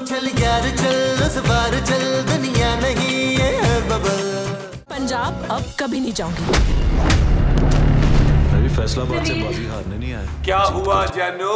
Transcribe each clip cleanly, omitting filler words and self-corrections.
चल यार चल उस बार चल दुनिया नहीं है बबल। पंजाब अब कभी नहीं जाऊंगी। अभी फैसलाबाद से बाजी हारने नहीं आया। क्या हुआ जानू?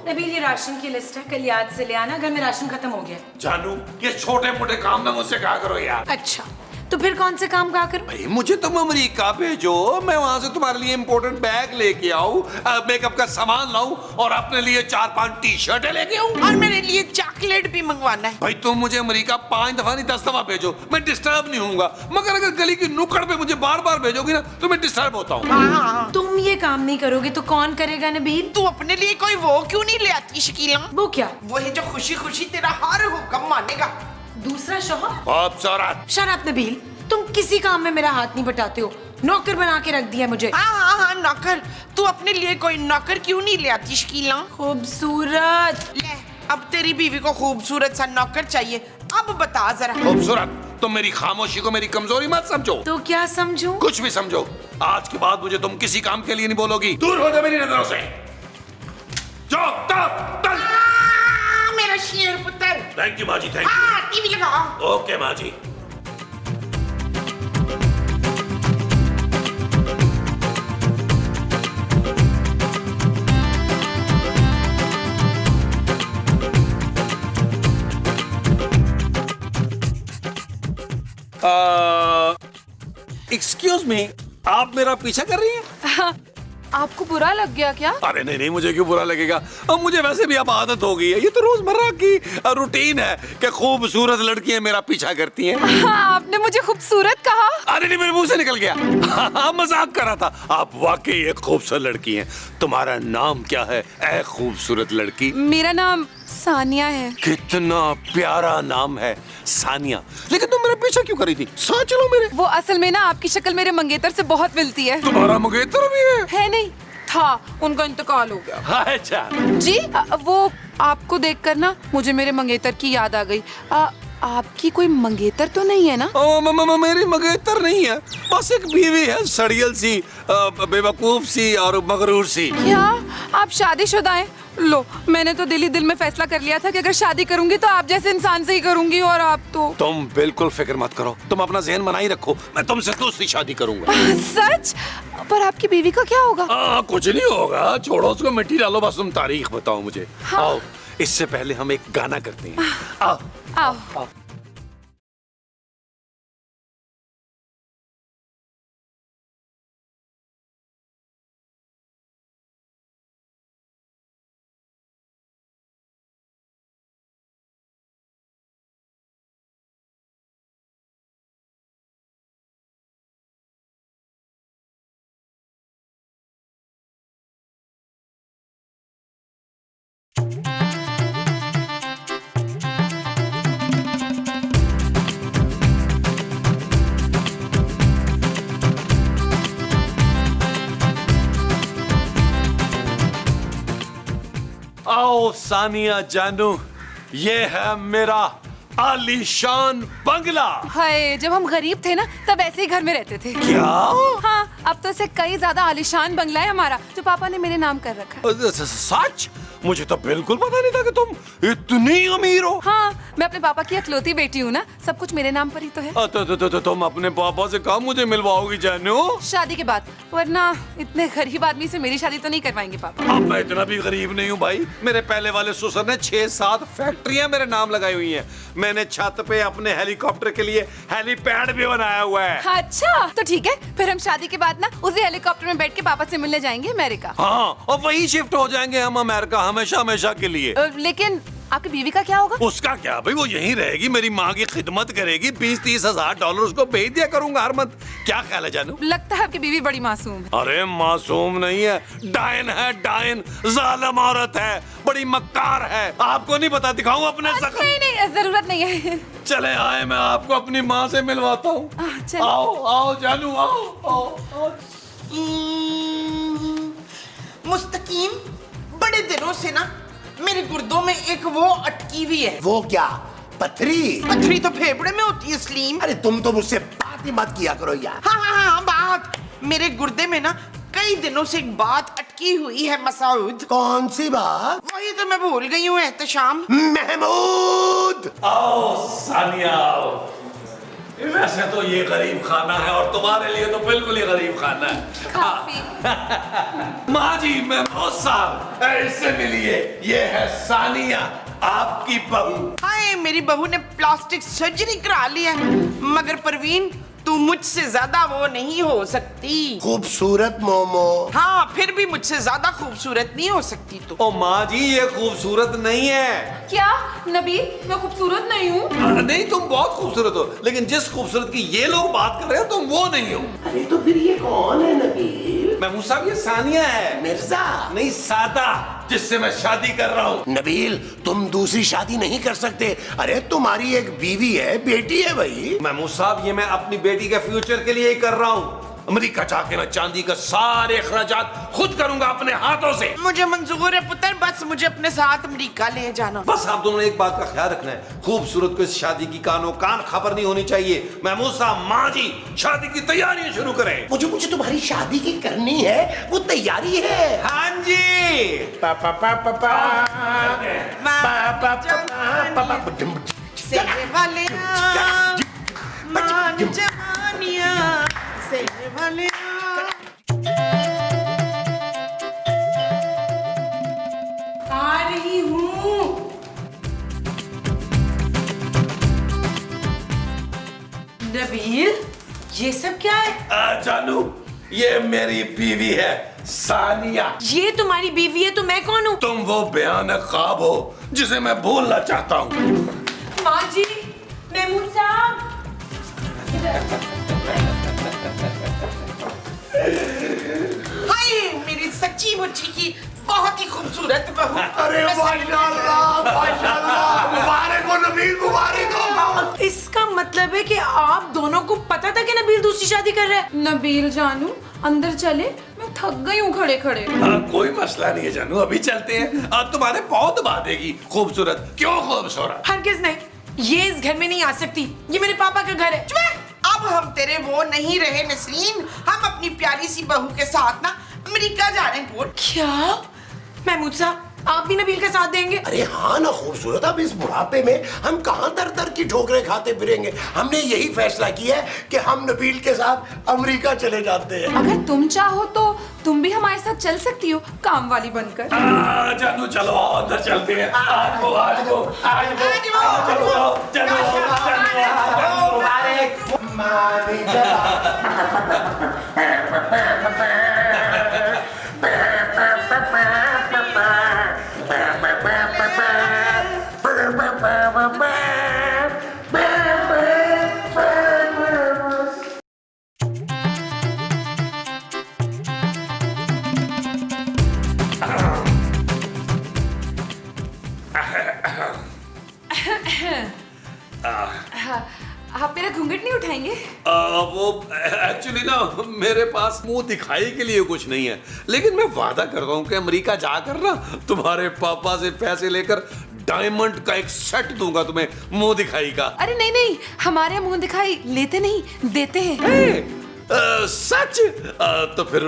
नबील ये राशन की लिस्ट है, कल याद से ले आना, घर में राशन खत्म हो गया। जानू ये छोटे मोटे काम ना मुझसे कहा करो यार। अच्छा तो फिर कौन से काम कहा करूं? भाई मुझे तुम अमेरिका भेजो, मैं वहां से तुम्हारे लिए इम्पोर्टेंट बैग लेके आऊं, मेकअप का सामान लाऊं और अपने लिए 4-5 टी-शर्टें लेके आऊं। और मेरे लिए चॉकलेट भी मंगवाना है। भाई तुम मुझे अमेरिका 5 दफा नहीं 10 दफा भेजो, मैं डिस्टर्ब नहीं होऊंगा। मगर अगर गली की नुक्कड़ पे मुझे बार बार भेजोगी ना तो मैं डिस्टर्ब होता हूँ। हाँ, तुम ये काम नहीं करोगे तो कौन करेगा नबील? तू अपने लिए कोई वो क्यों नहीं ले आती शकीला? वो क्या? वही जो खुशी खुशी तेरा हर हुक्म मानेगा। दूसरा शौहर? खूबसूरत। शराब नबील, तुम किसी काम में मेरा हाथ नहीं बटाते हो, नौकर बना के रख दिया मुझे। हाँ नौकर। तू अपने लिए कोई नौकर क्यों नहीं ले आती शकीला? खूबसूरत। ले अब तेरी बीवी को खूबसूरत सा नौकर चाहिए, अब बता जरा। खूबसूरत, तुम मेरी खामोशी को मेरी कमजोरी मत समझो। तो क्या समझूं? कुछ भी समझो, आज के बाद मुझे तुम किसी काम के लिए नहीं बोलोगी। दूर हो जा मेरी नजरों से। जाओ, चल। मेरा शेर पुत्र। थैंक यू माँ जी, थैंक हाँ टीवी लगा। यू। ओके माँ जी। एक्सक्यूज मी, आप मेरा पीछा कर रही हैं? आपको बुरा लग गया क्या? अरे नहीं, मुझे क्यों बुरा लगेगा। अब मुझे वैसे भी अब आदत हो गई है, ये तो रोजमर्रा की रूटीन है कि खूबसूरत लड़कियां मेरा पीछा करती हैं। हाँ, आपने मुझे खूबसूरत कहा। अरे नहीं, मेरे मुंह से निकल गया। हाँ, मजाक कर रहा था। आप वाकई एक खूबसूरत लड़की हैं। तुम्हारा नाम क्या है ऐ खूबसूरत लड़की? मेरा नाम सानिया है। कितना प्यारा नाम है, सानिया। लेकिन तुम मेरा पीछा क्यों करी थी? साथ चलो मेरे। वो असल में ना आपकी शक्ल मेरे मंगेतर से बहुत मिलती है। तुम्हारा मंगेतर भी है नहीं था, उनका इंतकाल हो गया। अच्छा जी, वो आपको देखकर ना मुझे मेरे मंगेतर की याद आ गई। आपकी कोई मंगेतर तो नहीं है ना? मेरी मंगेतर नहीं है, बस एक बीवी है, सड़ियल सी, बेवकूफ सी और मगरूर सी। क्या आप शादीशुदा हैं? लो, मैंने तो दिल ही दिल में फैसला कर लिया था कि अगर शादी करूंगी तो आप जैसे इंसान से ही करूंगी, और आप तो। तुम बिल्कुल फिक्र मत करो, तुम अपना जहन बनाई रखो, मैं तुमसे दूसरी शादी करूंगा। सच? पर आपकी बीवी का क्या होगा? कुछ नहीं होगा, छोड़ो उसको, मिट्टी डालो, बस तुम तारीख बताओ मुझे। हाँ। आओ, इससे पहले हम एक गाना करते हैं। आओ आओ। आओ सानिया जानू, ये है मेरा आलीशान बंगला। हाय, जब हम गरीब थे ना तब ऐसे ही घर में रहते थे। क्या? हाँ, अब तो इससे कई ज्यादा आलीशान बंगला है हमारा, जो पापा ने मेरे नाम कर रखा है। सच? मुझे तो बिल्कुल पता नहीं था कि तुम इतनी अमीर हो। हाँ, मैं अपने पापा की इकलौती बेटी हूँ ना, सब कुछ मेरे नाम पर ही तो है। तो तुम अपने पापा से कहा मुझे मिलवाओगी जानू? शादी के बाद, वरना इतने गरीब आदमी से मेरी शादी तो नहीं करवाएंगे पापा। अब मैं इतना भी गरीब नहीं हूँ भाई। मेरे पहले वाले ससुर ने 6-7 फैक्ट्रियां मेरे नाम लगाई हुई हैं। मैंने छत पे अपने हेलीकॉप्टर के लिए हेलीपैड भी बनाया हुआ है। अच्छा, तो ठीक है, फिर हम शादी के बाद ना उसी हेलीकॉप्टर में बैठ के पापा से मिलने जाएंगे अमेरिका। हाँ, और वही शिफ्ट हो जाएंगे हम अमेरिका, हमेशा हमेशा के लिए। लेकिन आपकी बीवी का क्या होगा? उसका क्या भाई, वो यहीं रहेगी, मेरी माँ की खिदमत करेगी, 20-30 हजार डॉलर उसको भेज दिया करूंगा हर मंथ। क्या ख्याल है जानू? लगता है आपकी बीवी बड़ी मासूम है। अरे मासूम नहीं है, डायन है, डायन, जालिम औरत है, बड़ी मक्कार है। आपको नहीं पता? दिखाऊं अपने शकल? नहीं, जरूरत नहीं है। चले आए, मैं आपको अपनी माँ से मिलवाता हूँ। आओ आओ जानू, आओ। मुस्तकीम, बड़े दिनों से ना मेरे गुर्दों में एक वो अटकी हुई है। वो क्या? पथरी? पथरी तो फेफड़े में होती है सलीम। अरे तुम तो मुझसे बात ही मत किया करो यार। हाँ, बात। मेरे गुर्दे में ना कई दिनों से एक बात अटकी हुई है मसूद। कौन सी बात? वही तो मैं भूल गई हूँ एहतशाम। महमूद, दूध। आओ सानिया आओ। वैसे तो ये गरीब खाना है और तुम्हारे लिए तो बिल्कुल ही गरीब खाना है। माँ जी मैं बहुत साल इससे मिलिए, ये है सानिया आपकी बहू। हाय मेरी बहू ने प्लास्टिक सर्जरी करा ली है, मगर परवीन तू मुझसे ज्यादा वो नहीं हो सकती। खूबसूरत मोमो। हाँ फिर भी मुझसे ज्यादा खूबसूरत नहीं हो सकती तू। ओ माँ जी ये खूबसूरत नहीं है। क्या नबील, मैं खूबसूरत नहीं हूँ? नहीं तुम बहुत खूबसूरत हो, लेकिन जिस खूबसूरत की ये लोग बात कर रहे हो तुम वो नहीं हो। अरे तो फिर ये कौन है नबील? महमूद साहब ये सानिया है। मिर्जा। नहीं सादा, जिससे मैं शादी कर रहा हूँ। नबील तुम दूसरी शादी नहीं कर सकते। अरे तुम्हारी एक बीवी है, बेटी है भाई। महमूद साहब ये मैं अपनी बेटी के फ्यूचर के लिए ही कर रहा हूँ। अमेरिका जाके मैं चांदी का सारे अखराजात खुद करूंगा अपने हाथों से। मुझे मंजूर है पुत्र, बस मुझे अपने साथ अमेरिका ले जाना। बस आप दोनों ने एक बात का ख्याल रखना है, खूबसूरत को इस शादी की कानो कान खबर नहीं होनी चाहिए। महमूद साहब माँ जी शादी की तैयारी शुरू करें। मुझे तुम्हारी शादी की करनी है, वो तैयारी है। हाँ जी। पापा पापा पापा सेरे वाले मान जवानिया सेरे वाले। आ रही हूँ। नबील ये सब क्या है? जानू ये मेरी बीवी है सानिया। ये तुम्हारी बीवी है तो मैं कौन हूँ? तुम वो भयानक ख्वाब हो जिसे मैं भूलना चाहता हूँ। माँ जी, महमूद साहब। हाय मेरी सच्ची मुच्ची की बहुत ही खूबसूरत बहू। अरे माशाल्लाह मुबारक हो नबील, मुबारक हो। इसका मतलब है कि आप दोनों को पता था कि नबील दूसरी शादी कर रहा है? नबील जानू अंदर चले, मैं थक गई हूँ खड़े खड़े। कोई मसला नहीं है जानू, अभी चलते हैं। तुम्हारे बहुत बातेगी खूबसूरत। क्यों खूबसूरत? हरगिज़ नहीं, ये इस घर में नहीं आ सकती। ये मेरे पापा का घर है। अब हम तेरे वो नहीं रहे नसरीन, हम अपनी प्यारी सी बहू के साथ ना अमेरिका जा रहे हैं। क्या महमूद साहब, आप भी नबील का साथ देंगे? अरे हाँ ना खूबसूरत, अब इस बुढ़ापे में हम कहाँ दर दर की ठोकरें खाते फिरेंगे। हमने यही फैसला किया है कि हम नबील के साथ अमेरिका चले जाते हैं। अगर तुम चाहो तो तुम भी हमारे साथ चल सकती हो, काम वाली बनकर। जानू चलो अंदर चलते हैं। आज वो चलो आप मेरा घूंघट नहीं उठाएंगे? वो एक्चुअली ना मेरे पास मुंह दिखाई के लिए कुछ नहीं है, लेकिन मैं वादा कर रहा हूँ कि अमेरिका जाकर ना तुम्हारे पापा से पैसे लेकर डायमंड का एक सेट दूंगा तुम्हें मुंह दिखाई का। अरे नहीं नहीं, हमारे मुंह दिखाई लेते नहीं, देते हैं। सच? तो फिर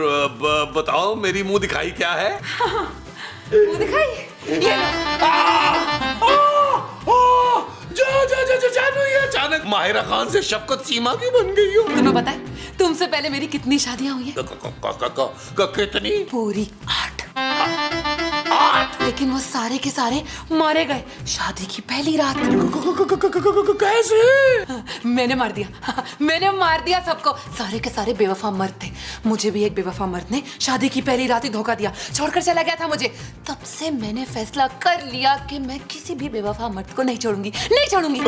बताओ मेरी मुंह दिखाई क्या है? मुंह दिखाई ये जानू ये अचानक माहिरा खान से शफकत सीमा की बन गई हो। तुम्हें पता है तुमसे पहले मेरी कितनी शादियां हुई हैं? कितनी? पूरी 8। लेकिन वो सारे के सारे मारे गए शादी की पहली रात। कैसे? मैंने मार दिया, मैंने मार दिया सबको। सारे के सारे बेवफा मर्द थे। मुझे भी एक बेवफा मर्द ने शादी की पहली रात ही धोखा दिया, छोड़कर चला गया था मुझे। तब से मैंने फैसला कर लिया कि मैं किसी भी बेवफा मर्द को नहीं छोड़ूंगी, नहीं छोड़ूंगी।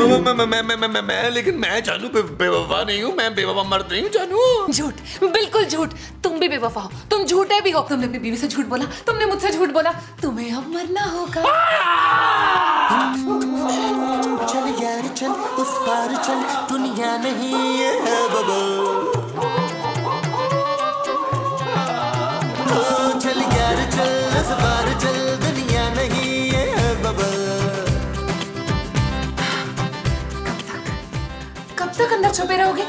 लेकिन मैं जानू बेवफा नहीं हूँ, मैं बेवफा मर्द नहीं हूँ जानू। झूठ, बिल्कुल झूठ। तुम भी बेवफा हो, तुम झूठे भी हो। तुमने अपनी बीवी से झूठ बोला, तुमने मुझसे झूठ बोला। तुम्हें अब मरना होगा। चल यार चल उस पार चल, दुनिया नहीं है बबल। चल यार चल उस पार चल, दुनिया नहीं है बबल। कब तक अंदर छुपे रहोगे?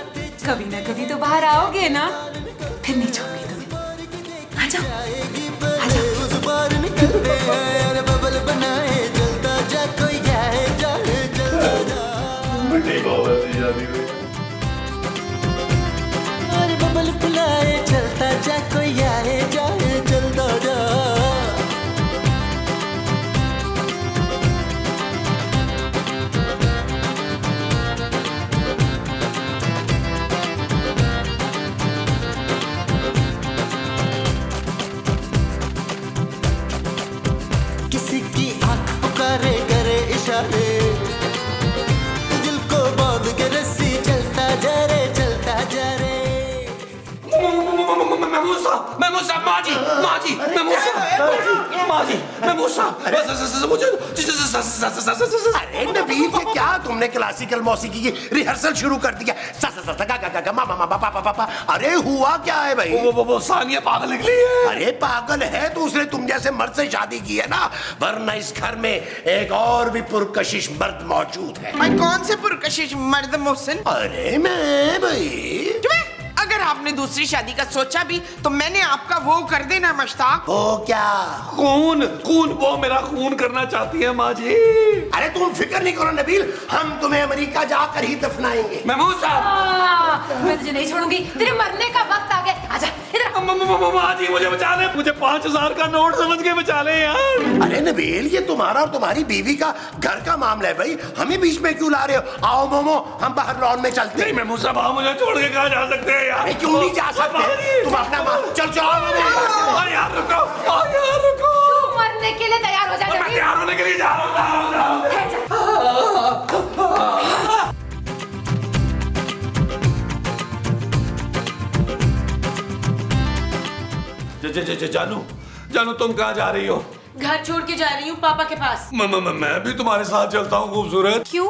कभी ना कभी तो बाहर आओगे ना, फिर नहीं छोड़ूंगी तुम्हें। आ जाओ, आ जाओ। उस पार निकलते हैं बबल बनाए, जलता जा कोई जाए जाए जलता महमूद साहब, माँ जी, महमूद साहब, माँ जी, महमूद साहब, मुझे अरे नबील, ये क्या तुमने क्लासिकल मौसीकी की रिहर्सल शुरू कर दिया? सा सा सा गा गा गा गा मा मा मा पा पा पा पा। अरे हुआ क्या है भाई? वो सानिया पागल निकली है। अरे पागल है तो उसने तुम जैसे मर्द से शादी की है ना, वरना इस घर में एक और भी पुरकशिश मर्द मौजूद है। भाई कौन से पुरकशिश मर्द मोहसिन? अरे मैं भाई, अगर आपने दूसरी शादी का सोचा भी तो मैंने आपका वो कर देना मुश्ताक। वो क्या? खून, वो मेरा खून करना चाहती है माँ जी। अरे तुम फिक्र नहीं करो नबील, हम तुम्हें अमेरिका जाकर ही दफनाएंगे। महमूद साहब, मैं तुझे नहीं छोड़ूंगी, तेरे मरने का वक्त आ गया। आजा इधर। माँ जी मुझे बचा ले, मुझे 5000 का नोट समझ के बचा ले यार। अरे नबील, ये तुम्हारा और तुम्हारी बीवी का घर का मामला है भाई, हमें बीच में क्यों ला रहे हो? आओ मोमो, हम बाहर लॉन में चलते हैं। महमूद साहब, आप मुझे छोड़ के कहाँ जा सकते हैं यार? अरे क्यों नहीं जा सकते? तुम अपना चल चलो यार रुको, तू मरने के लिए तैयार हो जा मैं नबील। तैयार होने के लिए जा रहा हूँ। जानू तुम कहाँ जा रही हो? घर छोड़ के जा रही हूँ पापा के पास। मैं भी तुम्हारे साथ चलता हूँ खूबसूरत। क्यों?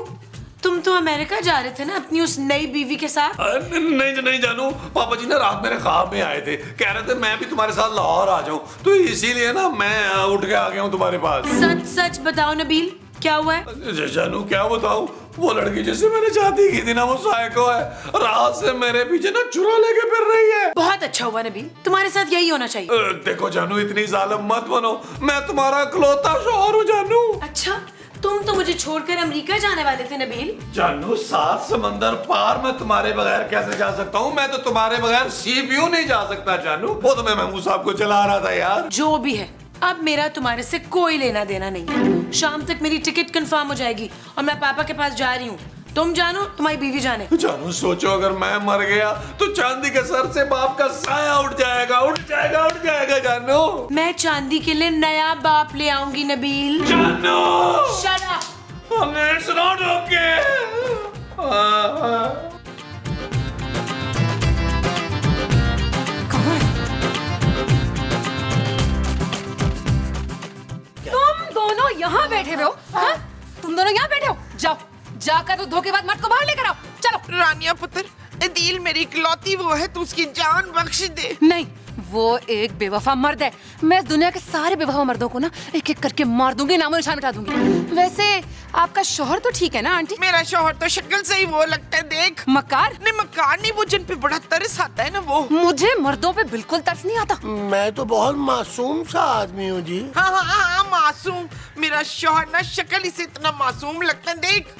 तुम तो अमेरिका जा रहे थे ना अपनी उस नई बीवी के साथ। नहीं जानू, पापा जी ना रात मेरे ख्वाब में आए थे, कह रहे थे मैं भी तुम्हारे साथ लाहौर आ जाऊं, तो इसीलिए ना मैं उठ के आ गया हूँ तुम्हारे पास। सच सच बताओ नबील, क्या हुआ है? जानू क्या बताऊं, वो लड़की जिससे मैंने शादी की थी ना, वो साइको है, रात से मेरे पीछे ना चुरा लेके फिर रही है। बहुत अच्छा हुआ नबील, तुम्हारे साथ यही होना चाहिए। देखो जानू, इतनी जालिम मत बनो, मैं तुम्हारा इकलौता शौहर हूँ जानू। अच्छा, तुम तो मुझे छोड़कर अमेरिका जाने वाले थे नबील। जानू, 7 समंदर पार मैं तुम्हारे बगैर कैसे जा सकता हूँ? मैं तो तुम्हारे बगैर CPU नहीं जा सकता जानू। वो तो मैं महमूद साहब को चला रहा था यार। जो भी है, अब मेरा तुम्हारे से कोई लेना देना नहीं है। शाम तक मेरी टिकट कंफर्म हो जाएगी और मैं पापा के पास जा रही हूँ। तुम जानो, तुम्हारी बीवी जाने। जानू सोचो, अगर मैं मर गया तो चांदी के सर से बाप का साया उठ जाएगा जानू। मैं चांदी के लिए नया बाप ले आऊंगी नबील। जानू, Shut up! It's not okay. तुम दोनों यहाँ बैठे हुए हो? हाँ? तुम दोनों यहाँ बैठे हो? जाओ, जाकर तो धोखेबाज मर्द को बाहर लेकर आओ। चलो। रानिया पुत्र, अदील मेरी इकलौती वो है, तू उसकी जान बख्श दे। नहीं, वो एक बेवफा मर्द है। मैं इस दुनिया के सारे बेवफा मर्दों को ना एक एक करके मार दूंगी, नामो निशान मिटा दूंगी। वैसे आपका शौहर तो ठीक है ना आंटी? मेरा शौहर तो शक्ल से ही वो लगता है, देख। मक्कार? नहीं मक्कार नहीं, वो जिन पे बड़ा तरस आता है ना वो। मुझे मर्दों पे बिल्कुल तरस नहीं आता। मैं तो बहुत मासूम सा आदमी हूँ जी। हाँ, मासूम। मेरा शौहर ना शक्ल ही से इतना मासूम लगता है, देख।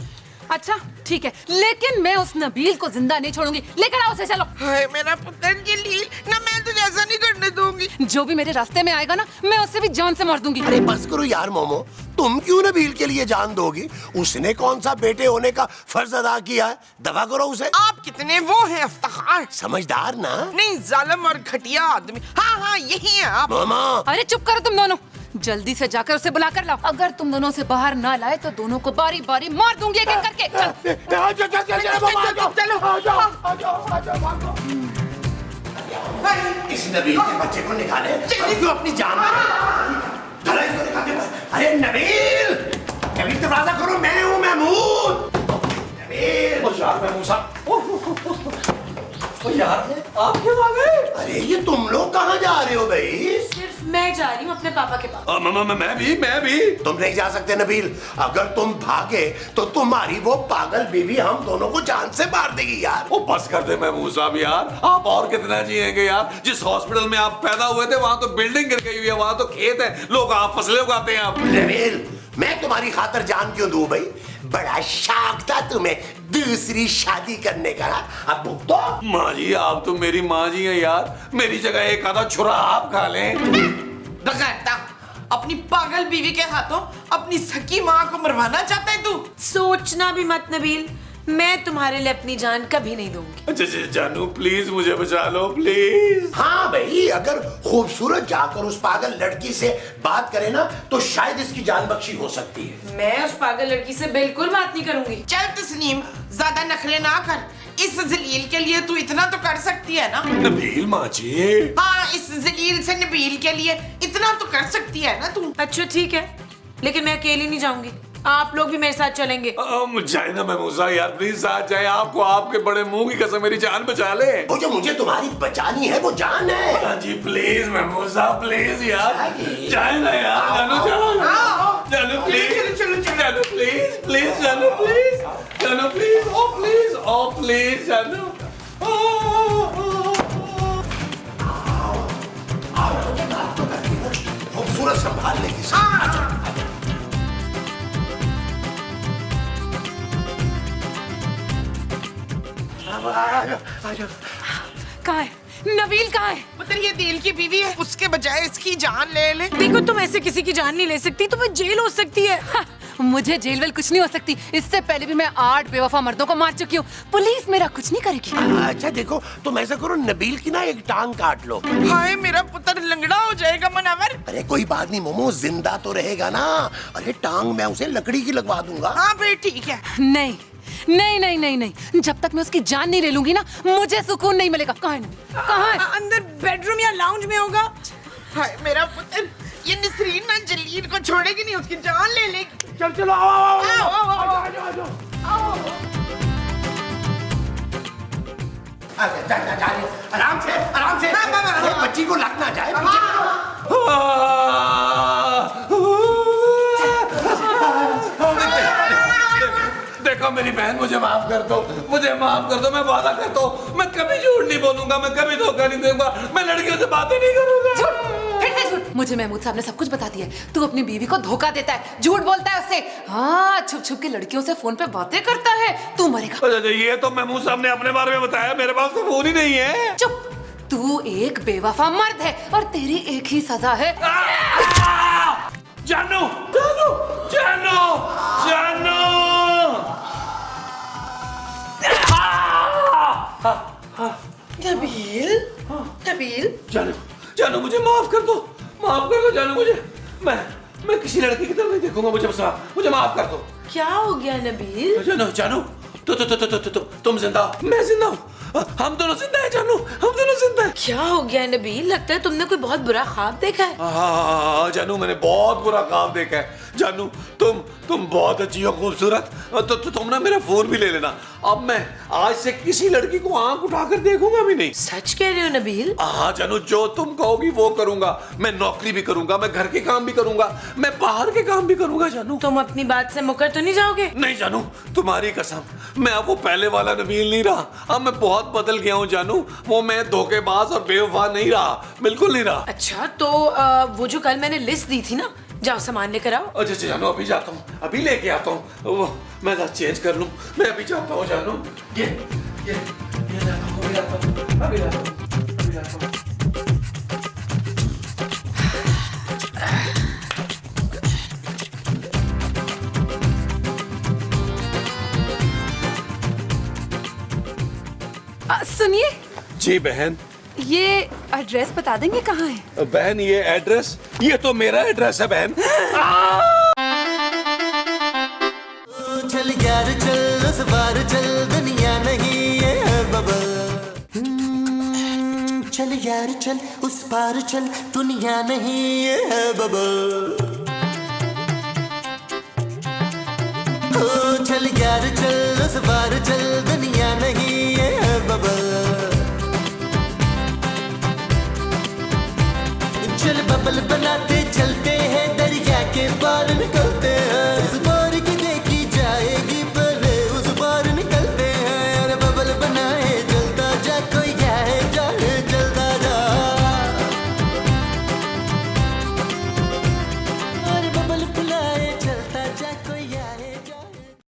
अच्छा ठीक है, लेकिन मैं उस नबील को जिंदा नहीं छोड़ूंगी। लेकर आओ उसे, चलो। हाय मेरा पुत्र जलील, ना मैं तुझे ऐसा नहीं करने दूंगी। जो भी मेरे रास्ते में आएगा ना, मैं उससे भी जान से मार दूंगी। अरे बस करो यार मोमो, तुम क्यों नबील के लिए जान दोगी? उसने कौन सा बेटे होने का फर्ज अदा किया है? दफा करो उसे। आप कितने वो हैं अफ्तार, समझदार ना? नहीं जालिम और घटिया आदमी। हाँ यही है आप। मामा, अरे चुप करो तुम दोनों, जल्दी से जाकर उसे बुला कर लाओ। अगर तुम दोनों से बाहर ना लाए तो दोनों को बारी बारी मार दूंगी एक एक करके। इस नबील के बच्चे को निकाले, तू अपनी जान धरा इसको निकाल दे। अरे नबील, नबील दरवाजा करो, मैं हूँ महमूद। नबील, महमूद साहब, यार आप क्यों आ गए? अरे ये तुम लोग कहाँ जा रहे हो भाई? सिर्फ मैं जा रही हूँ अपने पापा के पास। मैं भी। तुम नहीं जा सकते नबील, अगर तुम भागे तो तुम्हारी वो पागल बीवी हम दोनों को जान से मार देगी यार। वो बस कर दे महमूद साहब यार, आप और कितना जिएंगे यार? जिस हॉस्पिटल में आप पैदा हुए थे वहाँ तो बिल्डिंग गिर गई हुई है, वहाँ तो खेत है, लोग आप फसलें उगाते हैं। आप नबील, मैं तुम्हारी खातर जान क्यों दूं भाई? बड़ा शौक था तुम्हें दूसरी शादी करने का। अब भुगतो। माँ जी, आप तो मेरी माँ जी हैं यार, मेरी जगह एक आधा छुरा आप खा लें। बगैरता, अपनी पागल बीवी के हाथों अपनी सकी माँ को मरवाना चाहता है तू? सोचना भी मत नबील, मैं तुम्हारे लिए अपनी जान कभी नहीं दूंगी। अच्छा अच्छा, जानू प्लीज मुझे बचा लो प्लीज। हाँ भाई, अगर खूबसूरत जाकर उस पागल लड़की से बात करे ना तो शायद इसकी जान बख्शी हो सकती है। मैं उस पागल लड़की से बिल्कुल बात नहीं करूंगी। चल तस्नीम, ज्यादा नखरे ना कर। इस जलील के लिए तू इतना तो कर सकती है ना। नबील माँ जी। हाँ, इस जलील से नबील के लिए इतना तो कर सकती है ना तू। अच्छा ठीक है, लेकिन मैं अकेली नहीं जाऊंगी, आप लोग भी मेरे साथ चलेंगे। जाए ना महमूजा यार, प्लीज साथ जाए। आपको आपके बड़े मुंह की कसम मेरी जान बचा ले। वो जो मुझे तुम्हारी बचानी है वो जान है। हाँ जी प्लीज महमूजा प्लीज यार, जाए ना यार। जानू जाओ जानू प्लीज, जानू प्लीज प्लीज, जानू प्लीज, जानू प्लीज, ओ प्लीज, ओ प्लीज जानू। खूबसूरत संभाल लेगी। कहाँ है नबील, कहाँ है? पुत्र ये दिल की बीवी है, उसके बजाय इसकी जान ले ले। देखो तुम ऐसे किसी की जान नहीं ले सकती, तुम्हें जेल हो सकती है। हाँ, मुझे जेल वेल कुछ नहीं हो सकती। इससे पहले भी मैं 8 बेवफा मर्दों को मार चुकी हूँ। पुलिस मेरा कुछ नहीं करेगी। अच्छा देखो, तुम ऐसा करो, नबील की ना एक टांग काट लो। हाय मेरा पुत्र लंगड़ा हो जाएगा मुनव्वर। अरे कोई बात नहीं मोमो, जिंदा तो रहेगा ना। अरे टांग मैं उसे लकड़ी की लगवा दूंगा। हाँ भाई ठीक है। नहीं नहीं नहीं नहीं नहीं, जब तक मैं उसकी जान नहीं ले लूंगी ना, मुझे सुकून नहीं मिलेगा। कहाँ है नबील? कहाँ है? अंदर बेडरूम या लाउंज में होगा। हाय मेरा पुत्र, ये नसरीन ना जलील को छोड़ेगी नहीं, उसकी जान ले लेगी। चल चलो, आओ आओ आओ, आओ, आओ, आओ, आराम से आराम से। अरे बच्ची को लग ना जाए। देखो मेरी बहन, मुझे माफ कर दो, मुझे माफ कर दो। मैं वादा करता हूँ मैं कभी झूठ नहीं बोलूंगा, मैं कभी धोखा नहीं दूंगा, मैं लड़कियों से बातें नहीं करूंगा। फिर से झूठ। मुझे महमूद साहब ने सब कुछ बता दिया है। तू अपनी बीवी को धोखा देता है, झूठ बोलता है उससे। हाँ, छुप छुप के लड़कियों से फोन पे बातें करता है। तू मरेगा। अच्छा ये तो महमूद साहब ने अपने बारे में बताया, मेरे पास तो फोन ही नहीं है। चुप, तू एक बेवफा मर्द है और तेरी एक ही सजा है। जानू जानू जानू जानू। नबील, नबील, जानू जानू मुझे माफ कर दो, माफ कर दो जानू मुझे। मैं किसी लड़की की तरफ नहीं देखूंगा, मुझे माफ कर दो। क्या हो गया नबील? जानू जानू तुम जिंदा हो, मैं जिंदा हूँ, हम दोनों जिंदा है जानू, हम दोनों जिंदा है। क्या हो गया नबील? लगता है तुमने कोई बहुत बुरा ख्वाब देखा है। हाँ जानू, मैंने बहुत बुरा ख्वाब देखा है। जानू तुम बहुत अच्छी हो, खूबसूरत। तो तुम ना मेरा फोन भी ले लेना। अब मैं आज से किसी लड़की को आंख उठाकर देखूंगा भी नहीं। सच कह रहे हो नबील? हाँ जानू, जो तुम कहोगी वो करूंगा। मैं नौकरी भी करूंगा, मैं घर के काम भी करूंगा, मैं बाहर के काम भी करूंगा जानू। तुम अपनी बात से मुकर तो नहीं जाओगे? नहीं जानू, तुम्हारी कसम, मैं अब वो पहले वाला नबील नहीं रहा। अब मैं बहुत बदल गया हूँ जानू। वो मैं धोखेबाज और बेवफा नहीं रहा, बिल्कुल नहीं रहा। अच्छा तो वो जो कल मैंने लिस्ट दी थी ना, जाओ सामान लेकर आओ। अच्छा जानू, अभी जाता हूँ, अभी लेके आता हूँ। वो मैं ड्रेस चेंज कर लूँ, मैं अभी जाता हूँ जानू। ये जाता हूँ, अभी जाता हूँ, अभी जाता हूँ, अभी जाता हूँ। सुनिए, जी बहन। ये एड्रेस बता देंगे कहाँ है? बहन ये एड्रेस, ये तो मेरा एड्रेस है बहन। चल यार चल, उस बार चल, दुनिया नहीं है बबल। चल यार चल, उस पार चल, दुनिया नहीं है बबल। ओ चल यार चल, उस पार चल, दुनिया नहीं है बबल। चल बबल बनाते चलते हैं, दरिया के पार निकलते